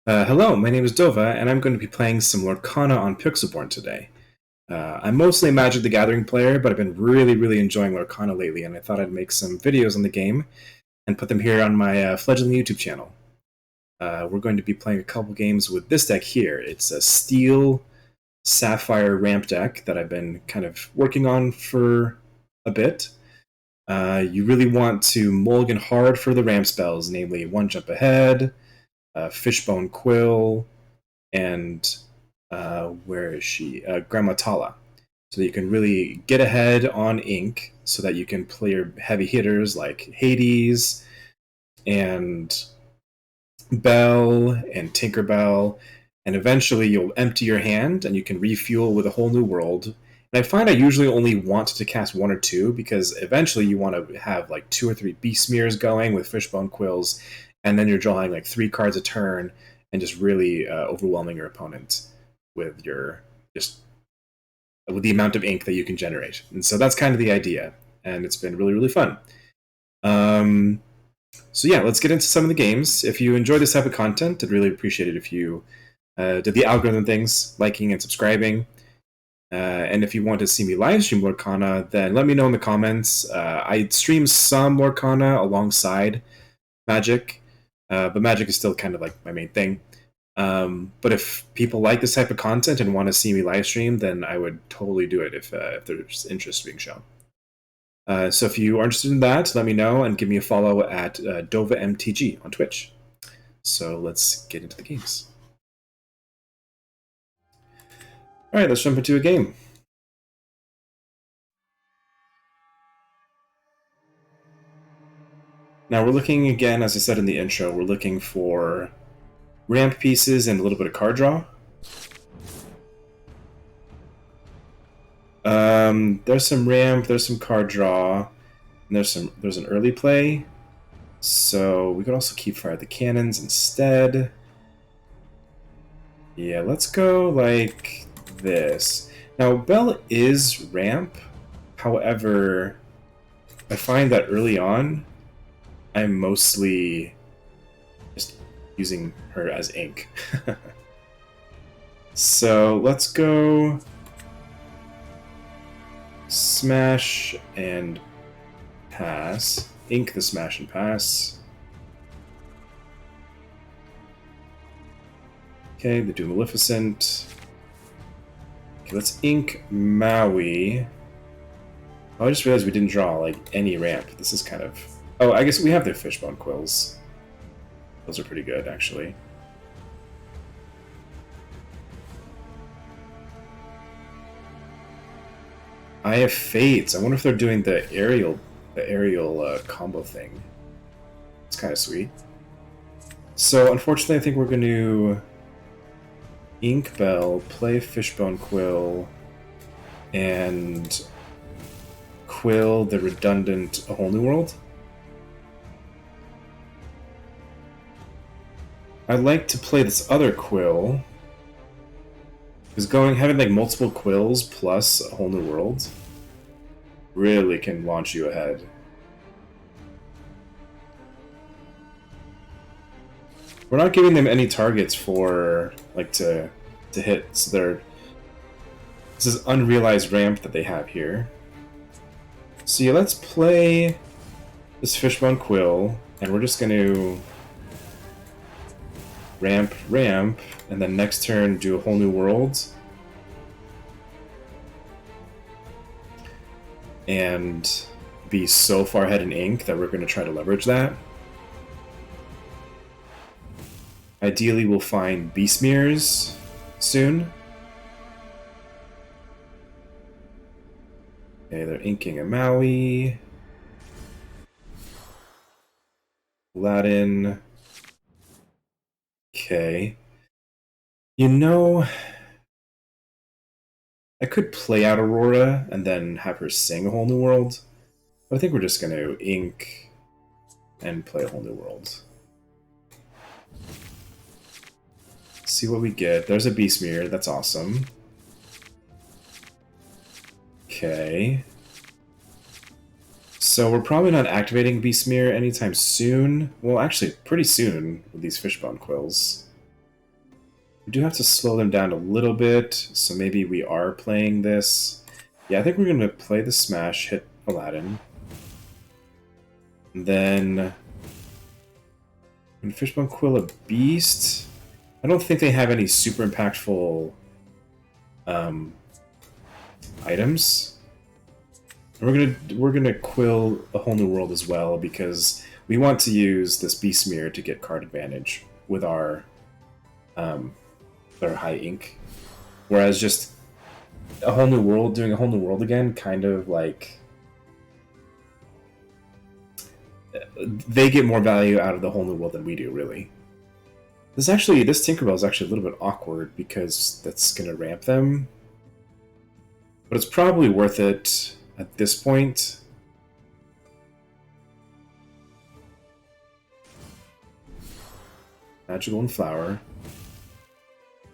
Hello, my name is Dova, and I'm going to be playing some Lorcana on Pixelborn today. I'm mostly a Magic the Gathering player, but I've been really enjoying Lorcana lately, and I thought I'd make some videos on the game and put them here on my fledgling YouTube channel. We're going to be playing a couple games with this deck here. It's a Steel Sapphire ramp deck that I've been kind of working on for a bit. You really want to mulligan hard for the ramp spells, namely One Jump Ahead, Fishbone Quill, and where is she? Grandma Tala. So that you can really get ahead on ink so that you can play your heavy hitters like Hades and Bell and Tinkerbell, and eventually you'll empty your hand and you can refuel with a whole new world. And I find I usually only want to cast one or two because eventually you want to have like 2 or 3 beast smears going with Fishbone Quills, and then you're drawing like 3 cards a turn and just really overwhelming your opponent with your just with the amount of ink that you can generate. And so that's kind of the idea, and it's been really fun. So yeah, let's get into some of the games. If you enjoy this type of content, I'd really appreciate it if you did the algorithm things, liking and subscribing. And if you want to see me live stream Lorcana, then let me know in the comments. I stream some Lorcana alongside Magic, but Magic is still kind of like my main thing. But if people like this type of content and want to see me live stream, then I would totally do it if there's interest being shown. So if you are interested in that, let me know and give me a follow at DovaMTG on Twitch. So let's get into the games. All right, let's jump into a game. Now we're looking again, as I said in the intro, we're looking for ramp pieces and a little bit of card draw. There's some ramp, there's some card draw, and there's an early play. So we could also keep fire the cannons instead. Yeah, let's go like this. Now Bell is ramp, however, I find that early on I'm mostly just using her as ink. So let's go smash and pass. Ink the smash and pass. Okay, the Do Maleficent. Okay, let's ink Maui. Oh, I just realized we didn't draw like any ramp. This is kind of... Oh, I guess we have the Fishbone Quills. Those are pretty good, actually. I have Fates. I wonder if they're doing the aerial combo thing. It's kind of sweet. So, unfortunately, I think we're going to Ink Bell, play Fishbone Quill, and Quill the redundant A Whole New World. I'd like to play this other Quill, because having like multiple Quills plus A Whole New World really can launch you ahead. We're not giving them any targets for like to hit, so this is unrealized ramp that they have here. So yeah, let's play this Fishbone Quill, and we're just going to ramp, and then next turn do A Whole New World. And be so far ahead in ink that we're going to try to leverage that. Ideally, we'll find beast mirrors soon. Okay, they're inking a Maui. Aladdin. Okay. You know, I could play out Aurora and then have her sing A Whole New World. But I think we're just going to ink and play A Whole New World. See what we get. There's a beast mirror. That's awesome. Okay. So we're probably not activating beast mirror anytime soon. Well, actually, pretty soon with these Fishbone Quills. We do have to slow them down a little bit, so maybe we are playing this. Yeah, I think we're going to play the Smash, hit Aladdin. And then... Fishbone Quill a Beast? I don't think they have any super impactful items. We're gonna Quill a Whole New World as well, because we want to use this Beast Mirror to get card advantage with our high ink. Whereas just a Whole New World, doing a Whole New World again, kind of like... They get more value out of the Whole New World than we do, really. This Tinkerbell is actually a little bit awkward, because that's going to ramp them. But it's probably worth it at this point. Magical and Flower.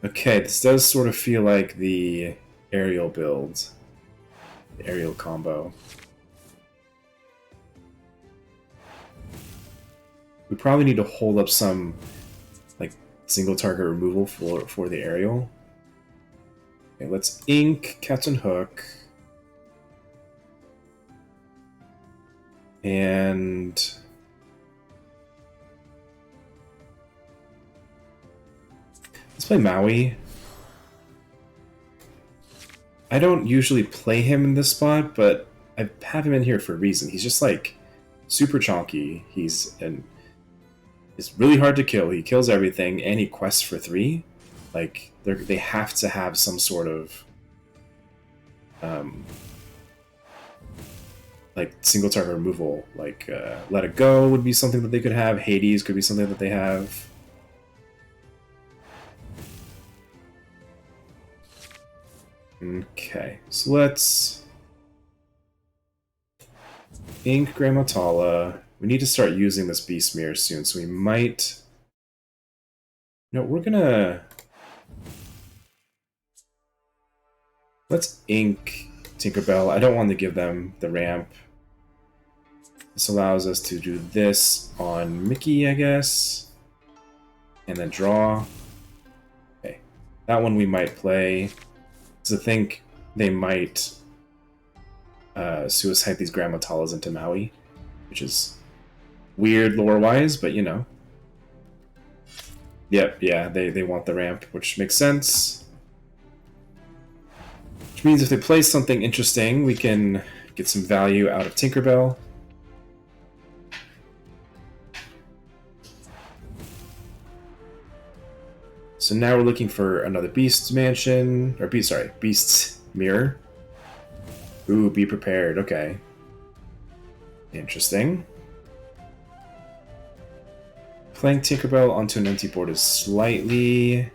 Okay, this does sort of feel like the aerial build. The aerial combo. We probably need to hold up some like single target removal for the aerial. Okay, let's ink Captain Hook. And let's play Maui. I don't usually play him in this spot, but I have him in here for a reason. He's just like super chonky. It's really hard to kill. He kills everything, and he quests for 3. Like they have to have some sort of like single target removal. Like Let It Go would be something that they could have. Hades could be something that they have. Okay, so let's ink Grammatala. We need to start using this Beast Mirror soon, so we might... No, we're gonna... Let's ink Tinkerbell. I don't want to give them the ramp. This allows us to do this on Mickey, I guess. And then draw. Okay, that one we might play. Because I think they might suicide these Grammatalas into Maui, which is weird lore-wise, but you know. Yep, yeah, they want the ramp, which makes sense. Which means if they play something interesting, we can get some value out of Tinkerbell. So now we're looking for another Beast's Mansion, or Beast's Mirror. Ooh, be prepared, okay. Interesting. Playing Tinkerbell onto an empty board is slightly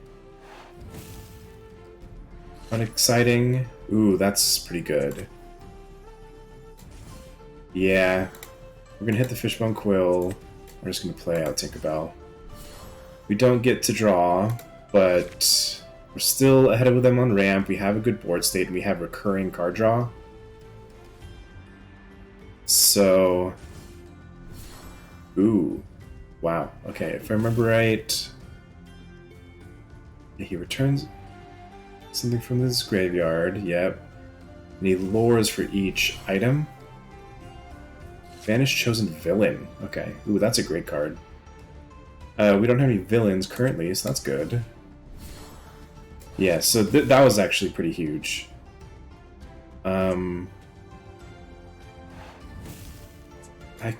unexciting. Ooh, that's pretty good. Yeah. We're gonna hit the Fishbone Quill. We're just gonna play out Tinkerbell. We don't get to draw, but we're still ahead of them on ramp. We have a good board state, and we have recurring card draw. So... Ooh. Wow. Okay, if I remember right... He returns something from his graveyard. Yep. And he lures for each item. Banish Chosen Villain. Okay. Ooh, that's a great card. We don't have any villains currently, so that's good. Yeah, so that was actually pretty huge. I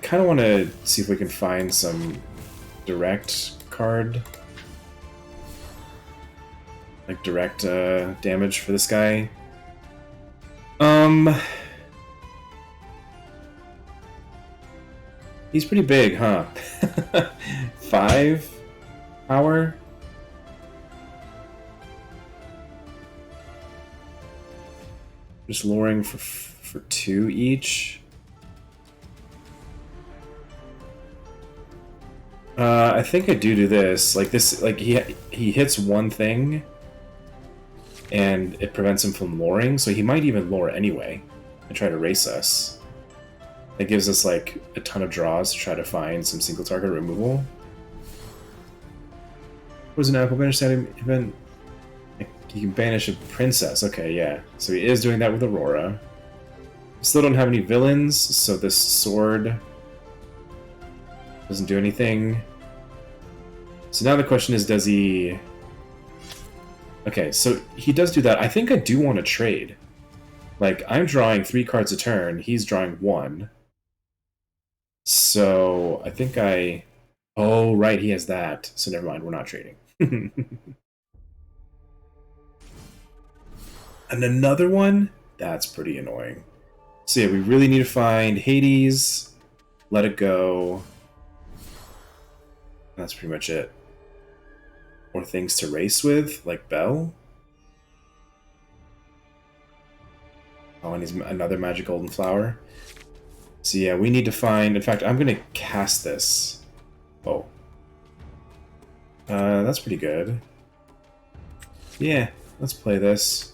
kind of want to see if we can find some direct card. Like direct damage for this guy. He's pretty big, huh? 5 power? Just luring for 2 each. I think I do this. Like this, like he hits one thing, and it prevents him from luring. So he might even lure anyway and try to race us. That gives us like a ton of draws to try to find some single target removal. Was an Apple Banish event You can banish a princess. Okay, yeah. So he is doing that with Aurora. We still don't have any villains, so this sword doesn't do anything. So now the question is, does he... Okay, so he does do that. I think I do want to trade. Like, I'm drawing 3 cards a turn, he's drawing 1. So, I think I... Oh, right, he has that. So never mind, we're not trading. And another one? That's pretty annoying. So yeah, we really need to find Hades, let it go. That's pretty much it. More things to race with, like Belle. Oh, and he's another Magic Golden Flower. So yeah, we need to find... In fact, I'm going to cast this. Oh. That's pretty good. Yeah, let's play this.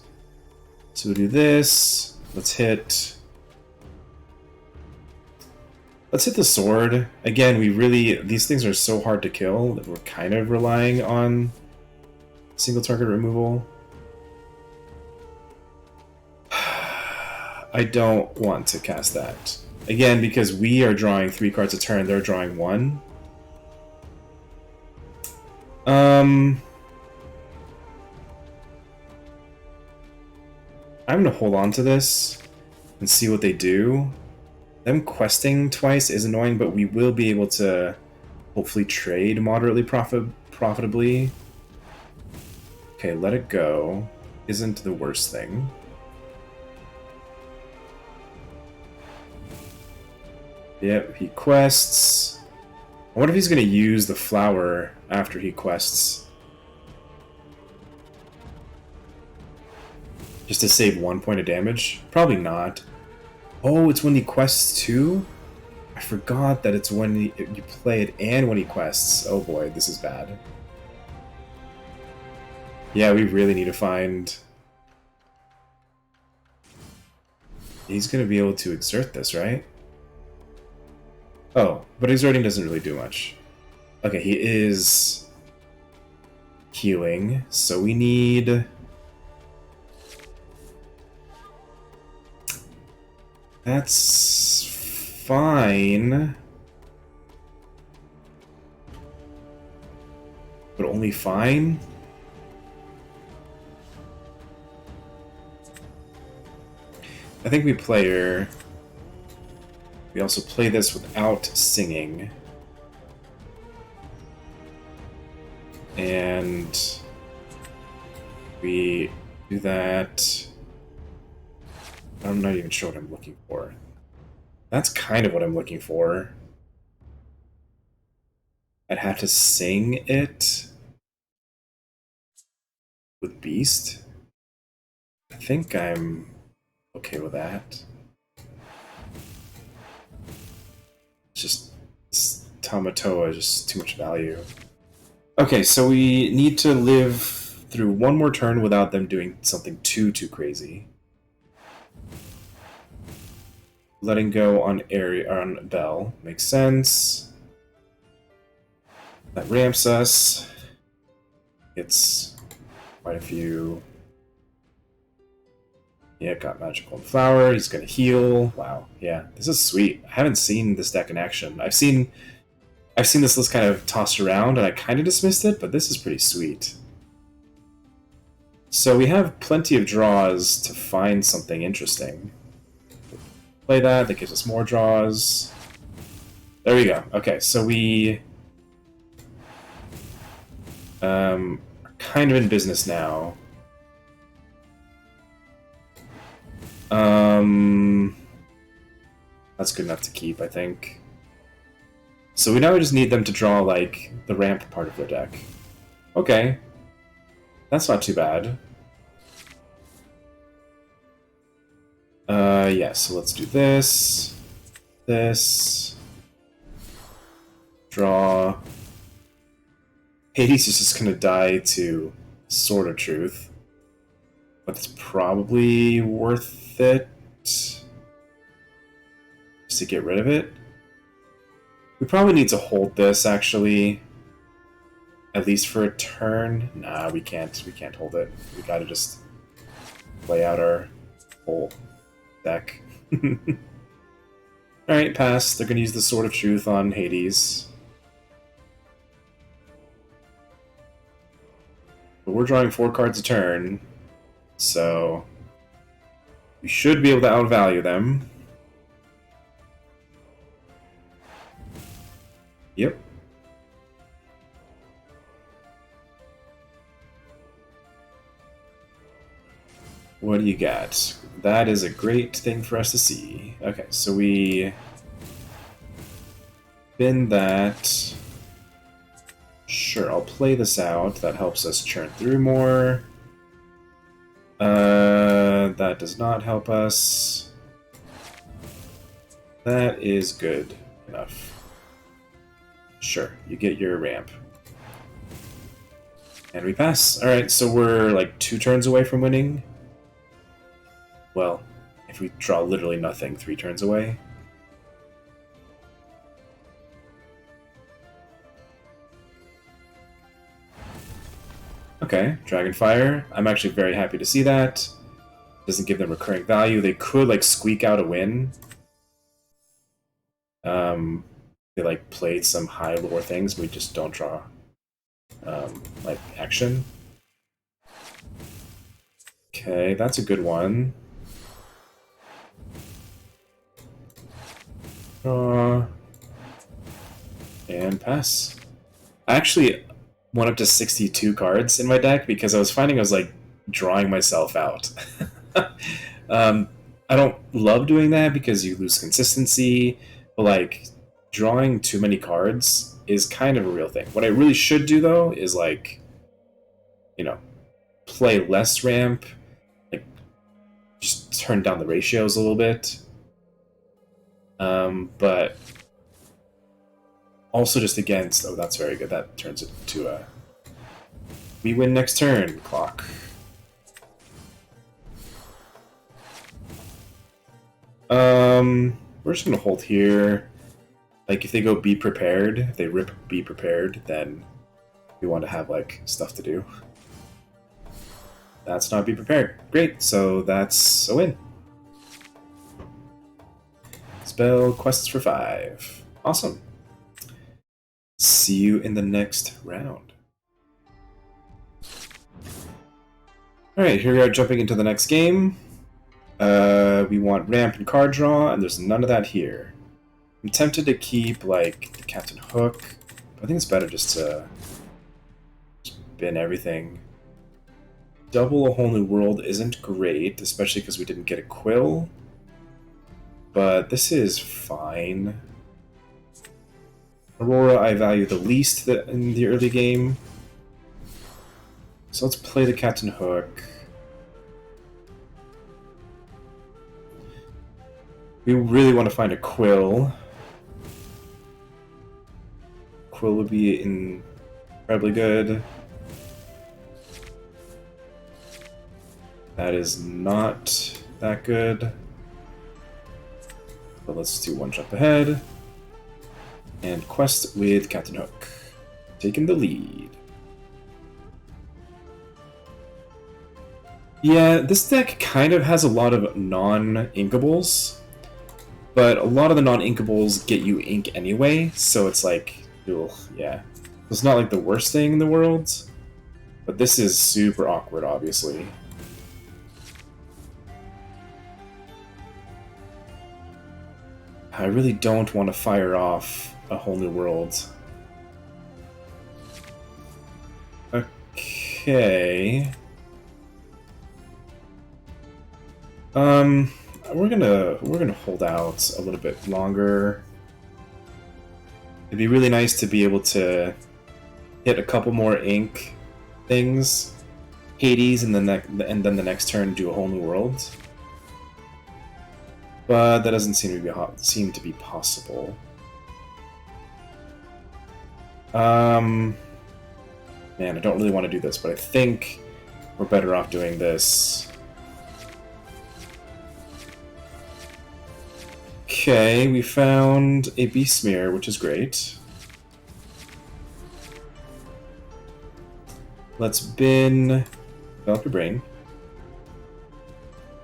So we'll do this. Let's hit the sword. Again, we really... These things are so hard to kill that we're kind of relying on single target removal. I don't want to cast that. Again, because we are drawing 3 cards a turn, they're drawing 1. I'm gonna hold on to this and see what they do. Them questing twice is annoying, but we will be able to hopefully trade moderately profitably. Okay, let it go. Isn't the worst thing. Yep, he quests. I wonder if he's going to use the flower after he quests. Just to save 1 point of damage? Probably not. Oh, it's when he quests too? I forgot that it's when you play it and when he quests. Oh boy, this is bad. Yeah, we really need to find... He's going to be able to exert this, right? Oh, but exerting doesn't really do much. Okay, he is healing, so we need... That's fine. But only fine? I think we play her. We also play this without singing. And we do that. I'm not even sure what I'm looking for. That's kind of what I'm looking for. I'd have to sing it with Beast. I think I'm okay with that. It's just Tamatoa is just too much value. Okay, so we need to live through 1 more turn without them doing something too crazy. Letting go on Belle makes sense. That ramps us. It's quite a few. Yeah, got Magical Flower. He's gonna heal. Wow, yeah, this is sweet. I haven't seen this deck in action. I've seen this list kind of tossed around, and I kind of dismissed it, but this is pretty sweet. So we have plenty of draws to find something interesting. Play that gives us more draws. There we go. Okay, so we are kind of in business now. That's good enough to keep, I think. So we now just need them to draw, like, the ramp part of their deck. Okay. That's not too bad. Yeah, so let's do this. This. Draw. Hades is just gonna die to Sword of Truth. But it's probably worth it. Just to get rid of it. We probably need to hold this, actually. At least for a turn. Nah, we can't. We can't hold it. We gotta just play out our whole deck. Alright, pass. They're gonna use the Sword of Truth on Hades. But we're drawing 4 cards a turn, so we should be able to outvalue them. Yep. What do you got? That is a great thing for us to see. Okay, so we bin that. Sure, I'll play this out. That helps us churn through more. That does not help us. That is good enough. Sure, you get your ramp. And we pass. Alright, so we're like 2 turns away from winning. Well, if we draw literally nothing, 3 turns away. Okay, Dragonfire. I'm actually very happy to see that. Doesn't give them recurring value. They could, like, squeak out a win. They, like, played some high lore things. We just don't draw, like, action. Okay, that's a good one. And pass. I actually went up to 62 cards in my deck because I was finding I was like drawing myself out. I don't love doing that because you lose consistency, but like drawing too many cards is kind of a real thing. What I really should do though is like, you know, play less ramp, like just turn down the ratios a little bit. But also just against, oh, that's very good. That turns it to a we win next turn clock. We're just gonna hold here. Like if they go be prepared, if they rip be prepared, then we want to have like stuff to do. That's not be prepared. Great, so that's a win. Spell quests for 5. Awesome. See you in the next round. Alright, here we are jumping into the next game. We want ramp and card draw, and there's none of that here. I'm tempted to keep, like, the Captain Hook, but I think it's better just to bin everything. Double a whole new world isn't great, especially because we didn't get a quill. But this is fine. Aurora I value the least in the early game. So let's play the Captain Hook. We really want to find a quill. Quill would be incredibly good. That is not that good. But let's do one jump ahead. And quest with Captain Hook. Taking the lead. Yeah, this deck kind of has a lot of non-inkables. But a lot of the non-inkables get you ink anyway, so it's like, ugh, yeah. It's not like the worst thing in the world. But this is super awkward, obviously. I really don't want to fire off a whole new world. Okay. We're gonna hold out a little bit longer. It'd be really nice to be able to hit a couple more ink things, Hades, and then the next turn do a whole new world. But that doesn't seem to be possible. Man, I don't really want to do this, but I think we're better off doing this. Okay, we found a Beast Smear, which is great. Let's bin develop your brain.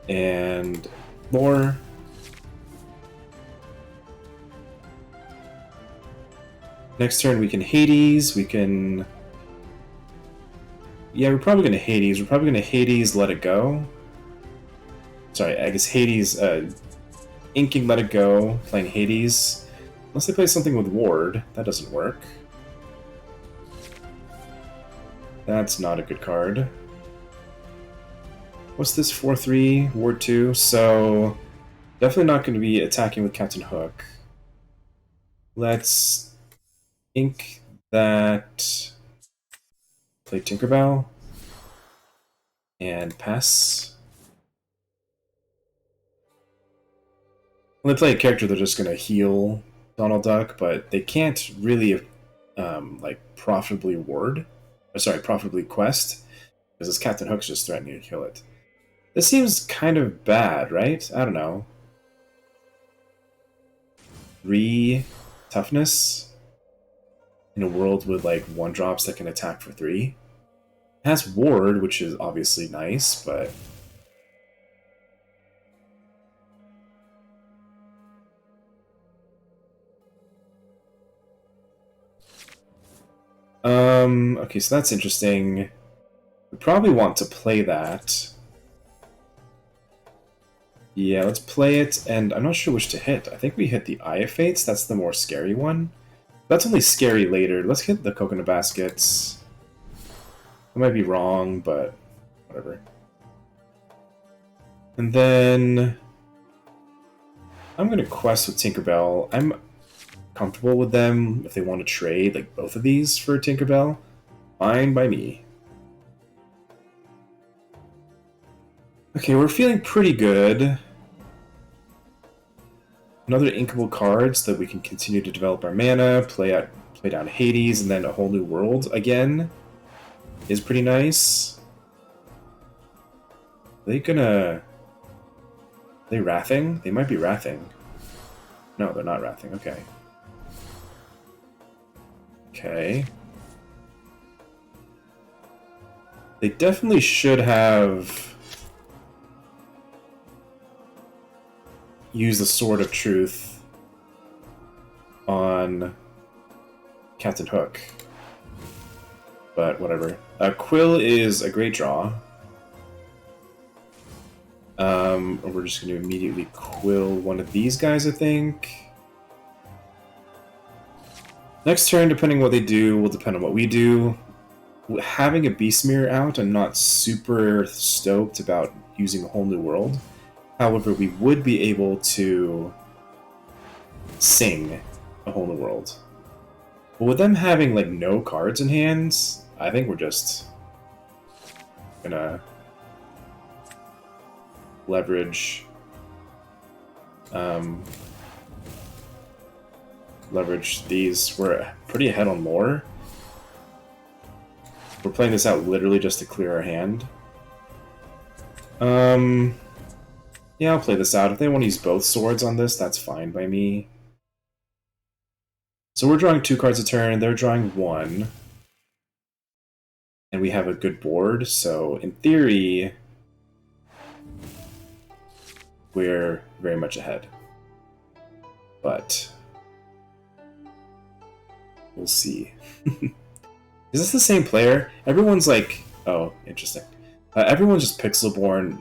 And lore. Next turn we can Hades, we can... Yeah, we're probably going to Hades. We're probably going to Hades, let it go. Sorry, I guess Hades, inking let it go, playing Hades. Unless they play something with Ward, that doesn't work. That's not a good card. What's this, 4-3, Ward 2? So, definitely not going to be attacking with Captain Hook. Let's ink that, play Tinkerbell, and pass. When they play a character, they're just going to heal Donald Duck, but they can't really, like, profitably ward. Or, sorry, profitably quest, because this Captain Hook's just threatening to kill it. This seems kind of bad, right? I don't know. 3 toughness in a world with, like, 1-drops that can attack for 3. It has ward, which is obviously nice, but... okay, so that's interesting. We probably want to play that. Yeah, let's play it, and I'm not sure which to hit. I think we hit the Eye of Fates, that's the more scary one. That's only scary later. Let's hit the Coconut Baskets. I might be wrong, but whatever. And then... I'm gonna quest with Tinkerbell. I'm comfortable with them if they want to trade, like, both of these for Tinkerbell. Fine by me. Okay, we're feeling pretty good. Another inkable card so that we can continue to develop our mana, play down Hades, and then a whole new world again is pretty nice. Are they gonna... Are they wrathing? They might be wrathing. No, they're not wrathing. Okay. Okay. They definitely should have used the Sword of Truth on Captain Hook. But whatever. Quill is a great draw. We're just going to immediately Quill one of these guys, I think. Next turn, depending on what they do, will depend on what we do. Having a Beast Mirror out, I'm not super stoked about using a whole new world. However, we would be able to sing a whole new world. But with them having, like, no cards in hands, I think we're just gonna leverage leverage these. We're pretty ahead on lore. We're playing this out literally just to clear our hand. Yeah, I'll play this out. If they want to use both swords on this, that's fine by me. So we're drawing 2 cards a turn, they're drawing 1. And we have a good board, so in theory, we're very much ahead. But we'll see. Is this the same player? Everyone's like... Oh, interesting. Everyone's just Pixelborn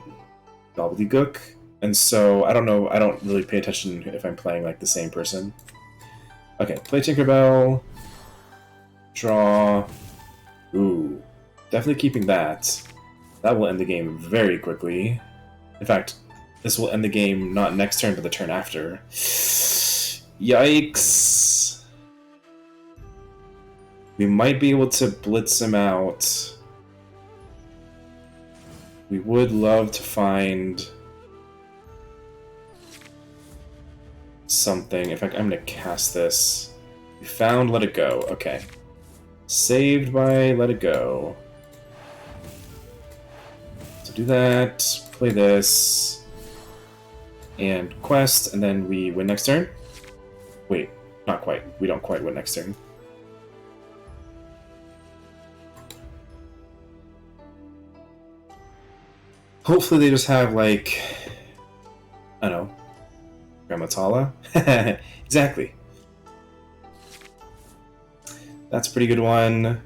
gobbledygook, and so I don't know, I don't really pay attention if I'm playing like the same person. Okay, play Tinkerbell. Draw. Ooh. Definitely keeping that. That will end the game very quickly. In fact, this will end the game not next turn, but the turn after. Yikes. We might be able to blitz him out. We would love to find something. In fact, I'm going to cast this. We found Let It Go. Okay. Saved by Let It Go. So do that, play this, and quest, and then we win next turn? Wait, not quite. We don't quite win next turn. Hopefully they just have, like, I don't know, Grammatala? Exactly. That's a pretty good one.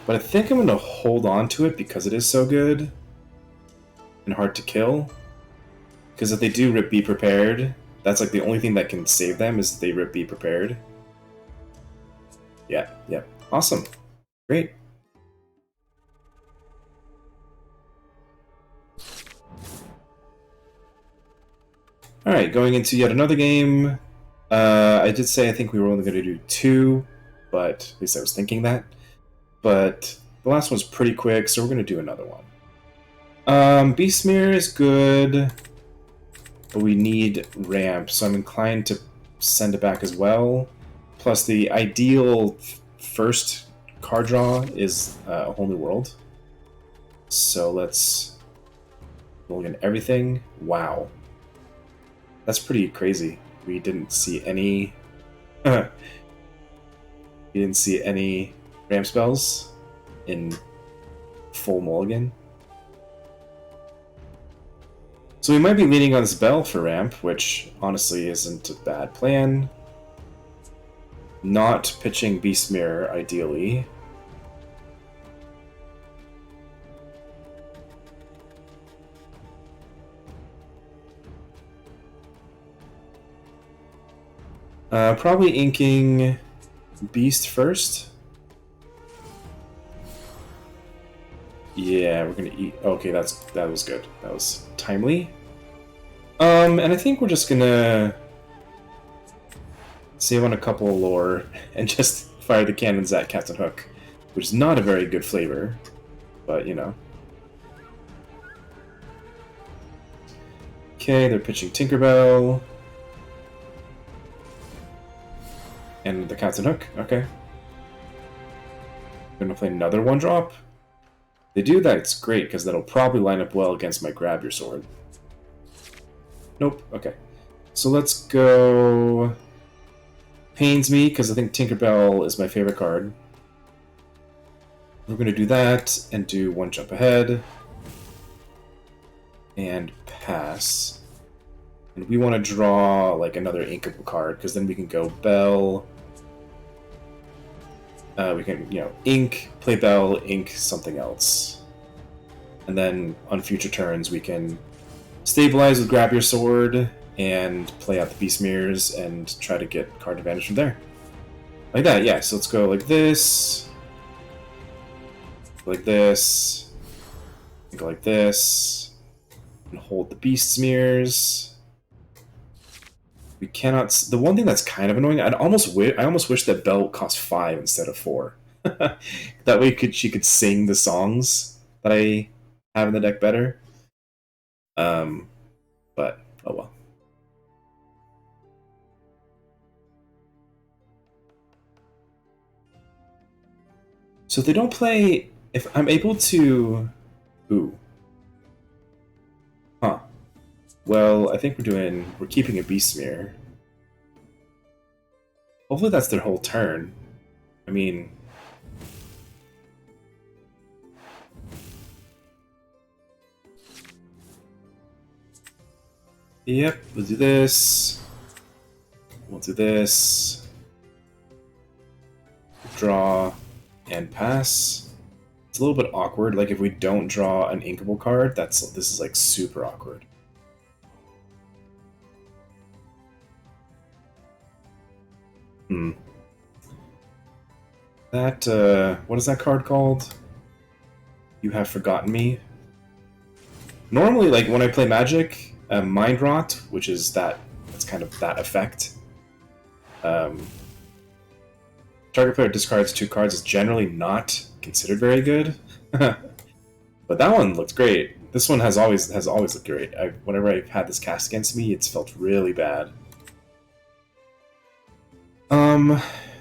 But I think I'm going to hold on to it because it is so good and hard to kill. Because if they do rip Be Prepared, that's like the only thing that can save them is they rip Be Prepared. Yeah, yeah. Awesome. Great. Alright, going into yet another game. I did say I think we were only going to do 2, but at least I was thinking that. But the last one's pretty quick, so we're going to do another one. Beastmere is good, but we need ramp, so I'm inclined to send it back as well. Plus, the ideal first card draw is a whole new world. So let's look at everything. Wow. That's pretty crazy. We didn't see any... we didn't see any ramp spells in full mulligan. So we might be leaning on Spell for ramp, which honestly isn't a bad plan. Not pitching Beastmere, ideally. Probably inking Beast first. Yeah, we're gonna eat. Okay, that was good. That was timely. And I think we're just gonna save on a couple of lore and just fire the cannons at Captain Hook, which is not a very good flavor, but you know. Okay, they're pitching Tinkerbell. And the Captain Hook, okay. I'm gonna play another 1-drop. They do that, it's great, because that'll probably line up well against my Grab Your Sword. Nope, okay. So let's go... Pains me, because I think Tinkerbell is my favorite card. We're gonna do that, and do 1 jump ahead. And pass. And we want to draw, like, another inkable card, because then we can go Bell... we can, you know, ink, play Bell, ink something else. And then on future turns we can stabilize with Grab Your Sword and play out the Beastmeres and try to get card advantage from there. Like that, yeah. So let's go like this. Like this. Go like this. And hold the Beastmeres. We cannot. The one thing that's kind of annoying, I almost wish that Belle cost 5 instead of 4. That way, she could sing the songs that I have in the deck better. But oh well. So if they don't play, if I'm able to, ooh, huh? Well, I think we're keeping a Beastmere. Hopefully that's their whole turn. I mean, yep, we'll do this. We'll do this. Draw and pass. It's a little bit awkward. Like if we don't draw an inkable card, this is like super awkward. That, what is that card called? You Have Forgotten Me? Normally, like, when I play Magic, Mind Rot, which is that's kind of that effect. Target player discards 2 cards is generally not considered very good. But that one looked great. This one has always looked great. Whenever I've had this cast against me, it's felt really bad.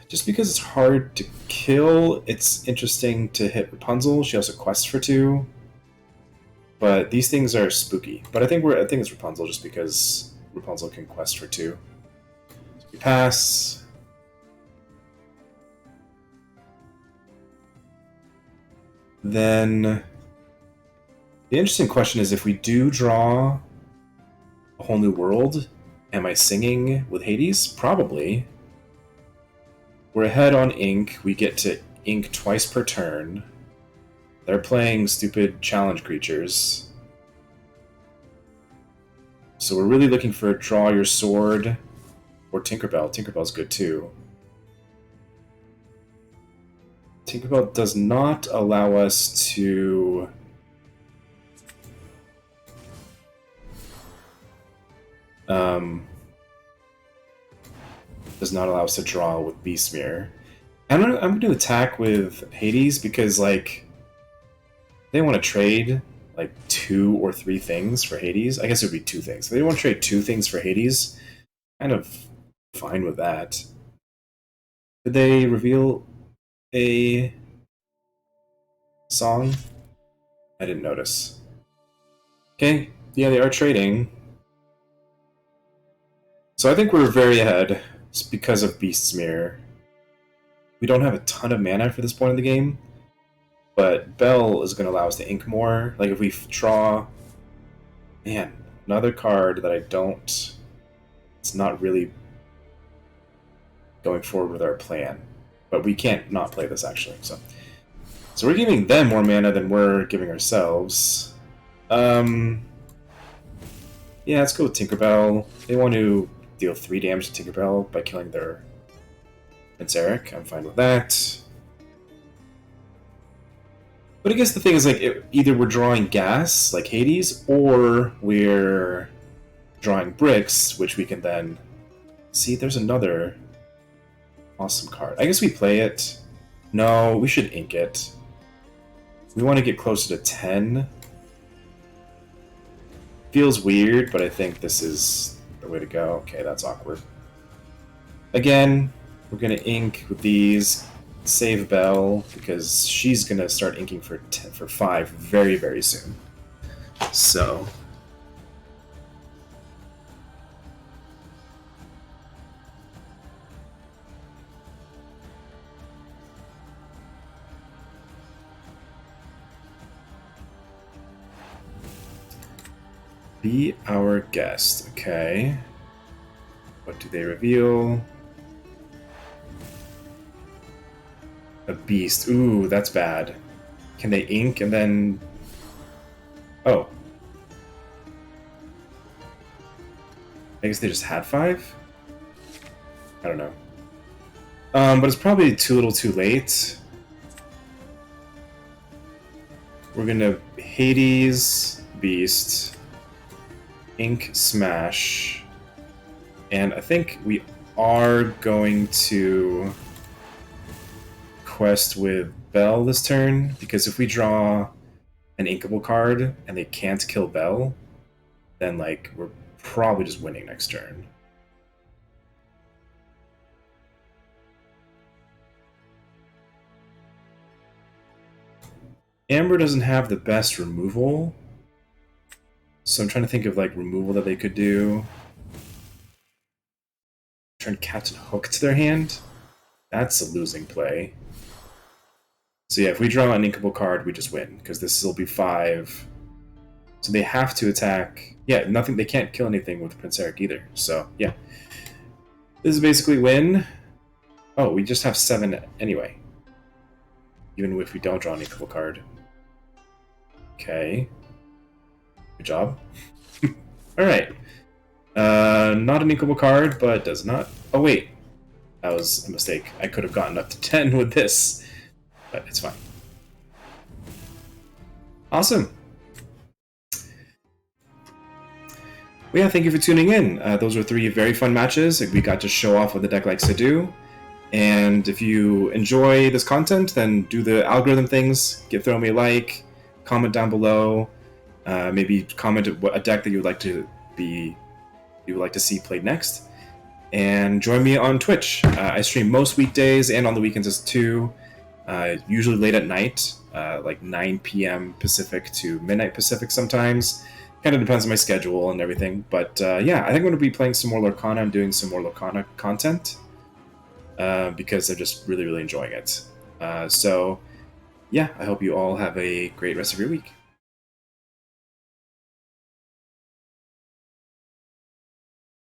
Just because it's hard to kill, it's interesting to hit Rapunzel. She also quests for 2. But these things are spooky. But I think it's Rapunzel just because Rapunzel can quest for 2. So we pass. Then The interesting question is, if we do draw a whole new world, am I singing with Hades? Probably. We're ahead on ink. We get to ink twice per turn. They're playing stupid challenge creatures. So we're really looking for Draw Your Sword or Tinkerbell. Tinkerbell's good too. Tinkerbell does not allow us to... does not allow us to draw with Beastmere. I'm going to attack with Hades because, like, they want to trade, like, 2 or 3 things for Hades. I guess it would be 2 things. If they want to trade 2 things for Hades, kind of fine with that. Did they reveal a song? I didn't notice. Okay, yeah, they are trading. So I think we're very ahead. It's because of Beastmere. We don't have a ton of mana for this point in the game, but Bell is going to allow us to ink more. Like, if we draw... Man, another card that I don't... It's not really going forward with our plan. But we can't not play this, actually. So we're giving them more mana than we're giving ourselves. Yeah, let's go with Tinkerbell. They want to deal 3 damage to Tinkerbell by killing their Prince Eric. I'm fine with that. But I guess the thing is, like, either we're drawing gas, like Hades, or we're drawing bricks, which we can then... See, there's another awesome card. I guess we play it. No, we should ink it. We want to get closer to 10. Feels weird, but I think this is the way to go. Okay, that's awkward. Again, we're going to ink with these. Save Belle, because she's going to start inking for 5 very, very soon. So... Be our guest. Okay. What do they reveal? A beast. Ooh, that's bad. Can they ink and then... Oh. I guess they just had 5? I don't know. But it's probably too little too late. We're gonna Hades, Beast... Ink Smash, and I think we are going to quest with Belle this turn, because if we draw an inkable card and they can't kill Belle, then, like, we're probably just winning next turn. Amber doesn't have the best removal, so I'm trying to think of, like, removal that they could do. Turn Captain Hook to their hand? That's a losing play. So yeah, if we draw an inkable card, we just win, because this will be 5. So they have to attack... Yeah, nothing. They can't kill anything with Prince Eric either, so yeah. This is basically win. Oh, we just have 7 anyway. Even if we don't draw an inkable card. Okay. Good job. Alright. Not an inkable card, but does not... Oh, wait. That was a mistake. I could have gotten up to 10 with this. But it's fine. Awesome. Well, yeah, thank you for tuning in. Those were 3 very fun matches. We got to show off what the deck likes to do. And if you enjoy this content, then do the algorithm things. Throw me a like. Comment down below. Maybe comment a deck that you would like to see played next, and join me on Twitch. I stream most weekdays and on the weekends too. Usually late at night, like 9 p.m. Pacific to midnight Pacific sometimes. Kind of depends on my schedule and everything. But yeah, I think I'm going to be playing some more Lorcana and doing some more Lorcana content because I'm just really, really enjoying it. So yeah, I hope you all have a great rest of your week.